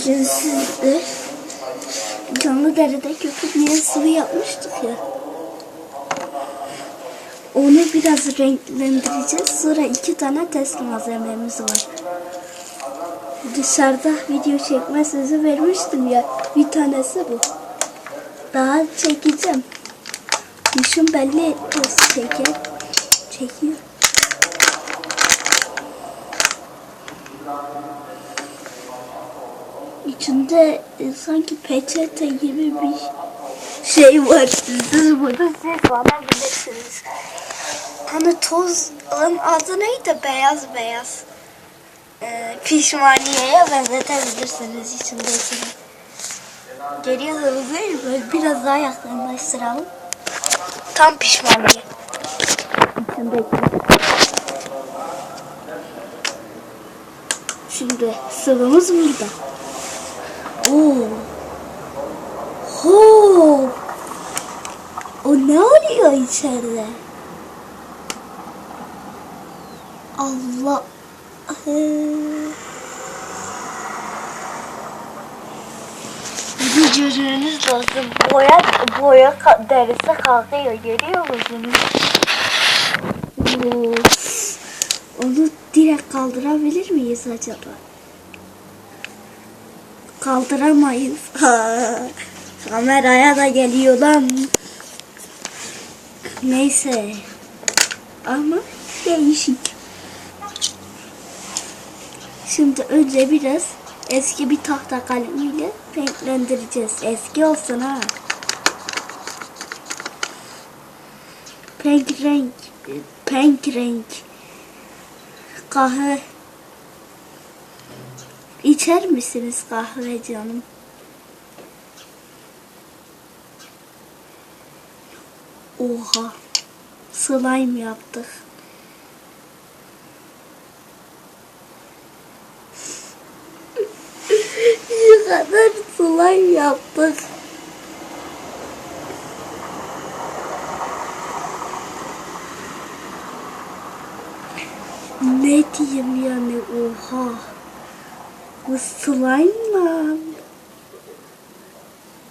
bugün sizde canlı derede köpükleyen sıvı yapmıştık ya. Onu biraz renklendireceğiz. Sonra 2 tane test malzememiz var. Dışarıda video çekme sözü vermiştim ya. Bir tanesi bu. Daha çekeceğim. Düşün belli test çekiyor. İçinde sanki peçete gibi bir şey var. Siz bunu kullanabilirsiniz. Hani tozun adı neydi? Beyaz. Pişmaniyeye benzetebilirsiniz içindekini. Geliyorsunuz değil mi? Böyle biraz daha yakınlaştıralım. Tam pişmaniye. İçindeki. Şimdi sıvımız burada. O ne oluyor içeride? Allah. Bir görmeniz lazım. Boya derisi kalkıyor. Görüyor musunuz? Onu direkt kaldırabilir miyiz acaba? Kaldıramayız. Kameraya da geliyor lan. Neyse. Ama değişik. Şimdi önce biraz eski bir tahta kalemiyle renklendireceğiz. Eski olsun ha. Pink renk. Kahve. İçer misiniz kahve canım? Oha. Slime yaptık. Şu kadar slime yaptık. Ne diyeyim yani, oha. Bu slime lan.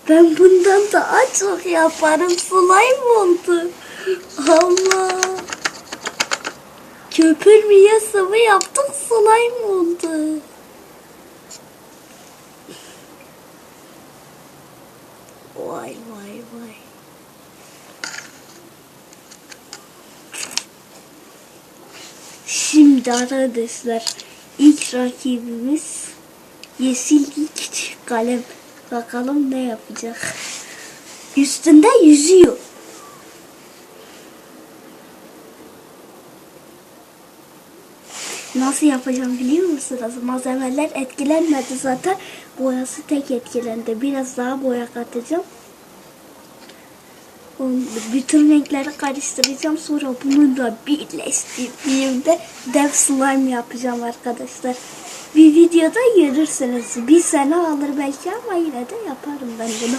Ben bundan daha çok yaparım. Slime oldu. Allah. Köpürmeye sıvı yaptık, slime oldu. Vay. Şimdi arkadaşlar ilk rakibimiz yeşil küçük kalem. Bakalım ne yapacak. Üstünde yüzüyor. Nasıl yapacağım biliyor musunuz? Malzemeler etkilenmedi zaten. Boyası tek etkilendi. Biraz daha boya katacağım. Bütün renkleri karıştıracağım. Sonra bununla birleştirdiğimde dev slime yapacağım arkadaşlar. Bir videoda görürsünüz. Bir sene alır belki ama yine de yaparım ben bunu.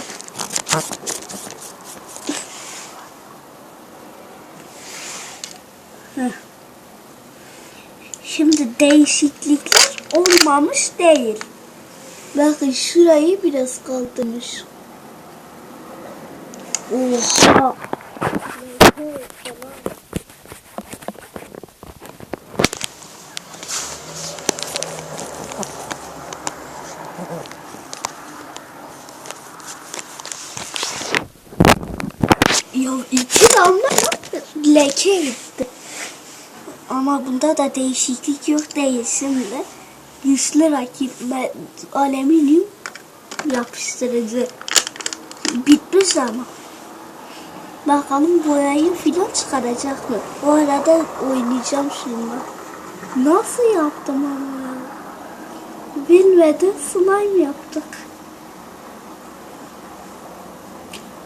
Şimdi değişiklikler olmamış değil. Bakın şurayı biraz kaldırmış. Oha. Ya 2 damla leke gitti. Ama bunda da değişiklik yok değil şimdi. Güçlü rakip alüminyum yapıştırıcı. Bitmiş ama. Bakalım boyayı filan çıkaracak mı? O arada oynayacağım şimdi. Nasıl yaptım ama? Bilmedim, slime yaptık.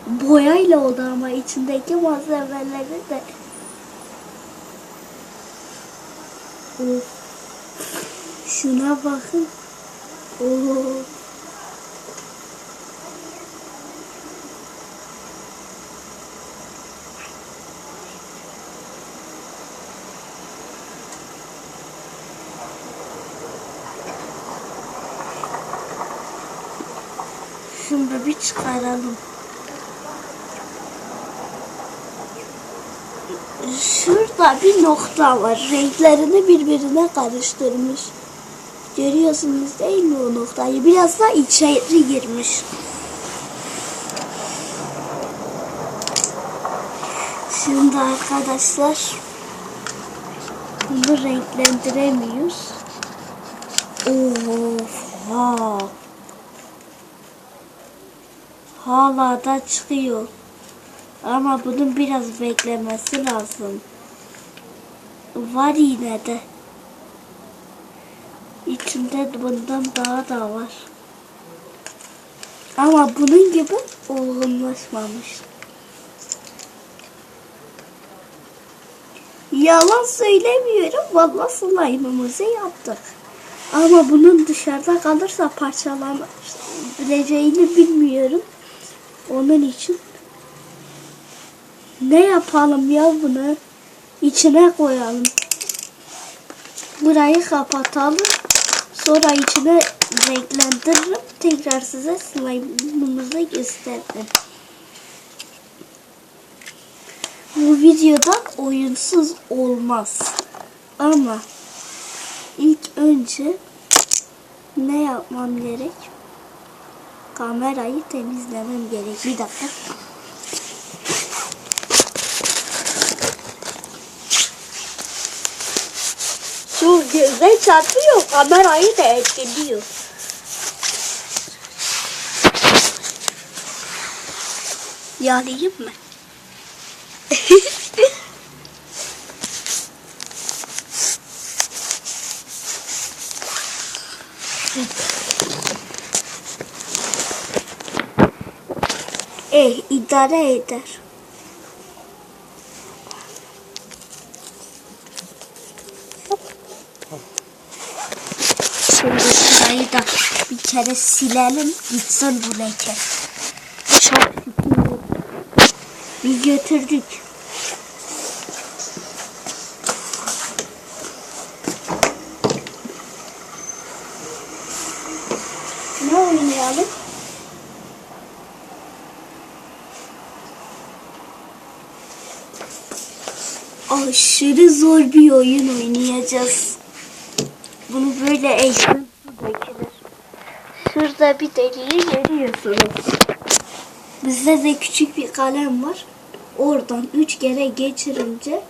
Boyayla oldu ama içindeki malzemeleri de. Şuna bakın. Şimdi bir çıkaralım. Şurada bir nokta var. Renklerini birbirine karıştırmış. Görüyorsunuz değil mi o noktayı? Biraz da içeri girmiş. Şimdi arkadaşlar bunu renklendiremiyoruz. Oha. Hala da çıkıyor. Ama bunun biraz beklemesi lazım. Var yine de. İçinde bundan daha da var. Ama bunun gibi olgunlaşmamış. Yalan söylemiyorum. Vallahi slime'ımızı yaptık. Ama bunun dışarıda kalırsa parçalanabileceğini bilmiyorum. Onun için ne yapalım ya bunu? İçine koyalım. Burayı kapatalım. Sonra içine renklendiririm. Tekrar size slime'ımızı gösterdim. Bu videoda oyunsuz olmaz. Ama ilk önce ne yapmam gerek? Kamerayı temizlemem gerek. Bir dakika. Şu göze çarpıyor. Kamerayı da etkiliyor. Yalayayım mı? İdare eder. Şimdi şurayı da bir kere silelim, gitsin bu leke. Çok şükür. Bir götürdük. Ne oynayalım? Aşırı zor bir oyun oynayacağız. Bunu böyle eğitim dökülür. Şurada bir deliği görüyorsunuz. Bizde de küçük bir kalem var. Oradan 3 kere geçirince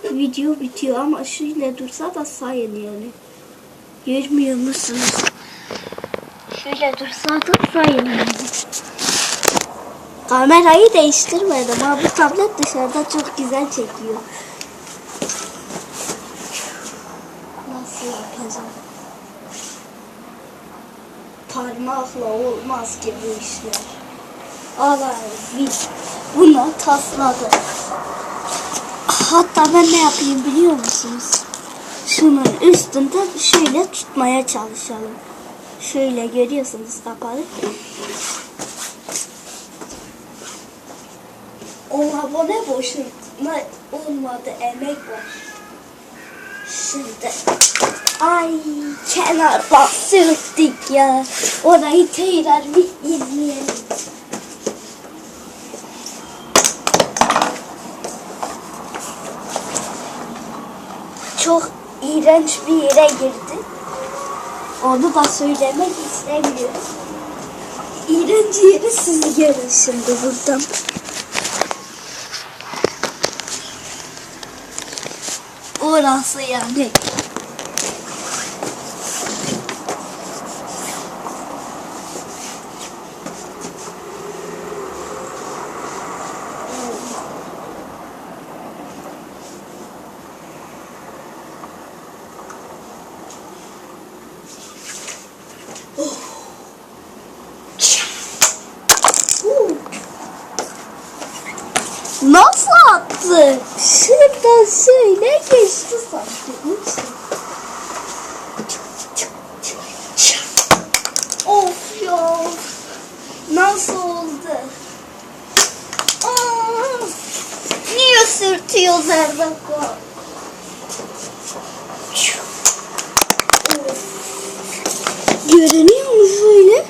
video bitiyor ama şöyle dursa da sayın yani. Görmüyor musunuz? Şöyle dursa da sayın yani. Kamerayı değiştirmedim ama bu tablet dışarıda çok güzel çekiyor. Nasıl yapacağım? Parmakla olmaz ki bu işler. Biz bunu tasladık. Hatta ben ne yapayım biliyor musunuz? Şunun üstünde şöyle tutmaya çalışalım. Şöyle görüyorsunuz kapalı. O abone boşuna olmadı, emek var. Şimdi ay kenardan sürttük ya. Orayı tekrar bir izleyelim. Çok iğrenç bir yere girdi. Onu da söylemek istemiyorum. İğrenç yeri siz görün şimdi buradan. Orası yani. Nasıl attı? Şuradan şöyle geçti sanki. Of ya. Nasıl oldu? Aa, niye sürtüyoruz her dakika? Görünüyor mu böyle?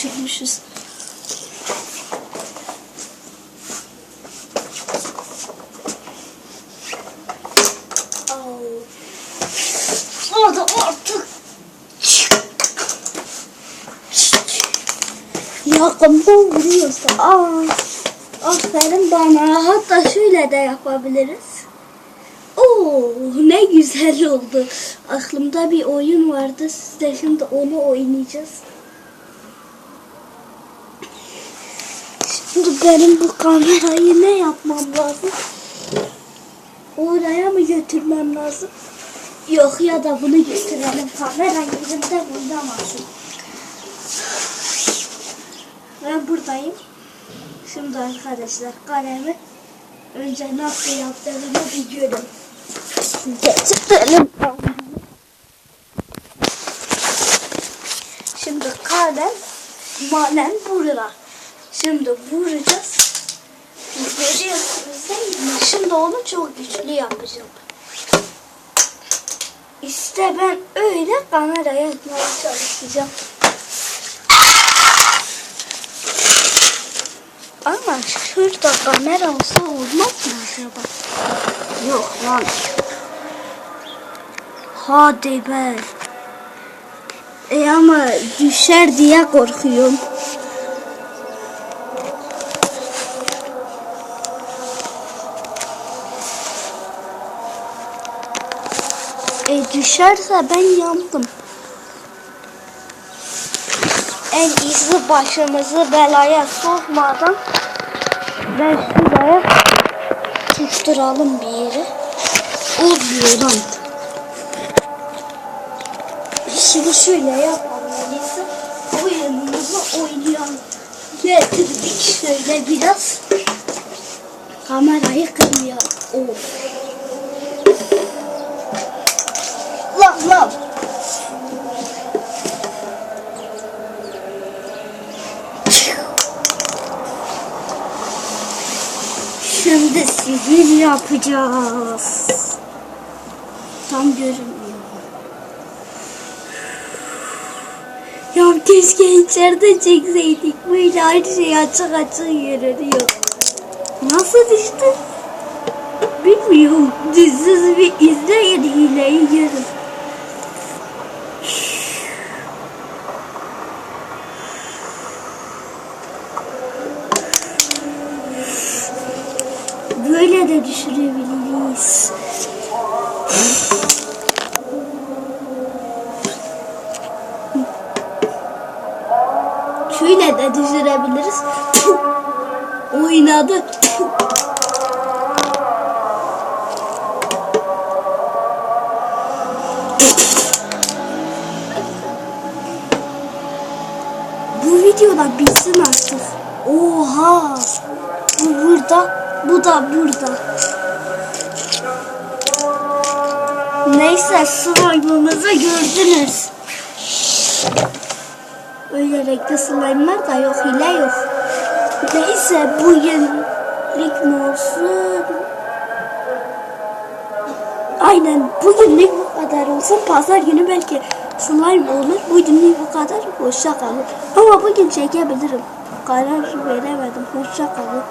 uçurmuşuz. Hadi artık. Yakından vuruyorsa. Aferin bana. Hatta şöyle de yapabiliriz. Oo, ne güzel oldu. Aklımda bir oyun vardı. Siz de şimdi onu oynayacağız. Şimdi benim bu kamerayı ne yapmam lazım? Oraya mı götürmem lazım? Yok, ya da bunu götürelim. Kamera yerinde oynamasın. Ben buradayım. Şimdi arkadaşlar kalemi önce nasıl yaptığımı bir görün. Getirelim. Şimdi kalem manen burada. Şimdi vuracağız. Görüyorsunuz değil mi? Şimdi onu çok güçlü yapacağım. İşte ben öyle kameraya atmaya çalışacağım. Ama şurada kamera olsa olmaz mı acaba? Yok lan. Hadi be. Ama düşer diye korkuyorum. Düşerse ben yandım. En iyisi başımızı belaya sokmadan ve şuraya tutturalım bir yere. Olmuyor lan. Şimdi şöyle yapmalıyız. Oyunumuzu oynayalım. Getirdik şöyle biraz. Kamerayı kırmıyor. Lan. Şimdi sihir yapacağız. Tam görünmüyor. Ya keşke içeride çekseydik. Böyle her şey açık görünüyor. Nasıl düştü? Bilmiyorum. Siz bir izleyin, hileyi görün. Böyle de düşürebiliriz. Şöyle de düşürebiliriz. Oynadı. Bu videoda bitsin artık. Oha! Bu burada. Bu da burada. Neyse, slime'ımızı gördünüz. Öyle renkli slime'lar da yok, hile yok. Neyse, bugünlük mü olsun? Aynen, bugünlük bu kadar olsun. Pazar günü belki slime olur. Bugünlük bu kadar. Hoşça kalın. Ama bugün çekebilirim. Karar veremedim. Hoşça kalın.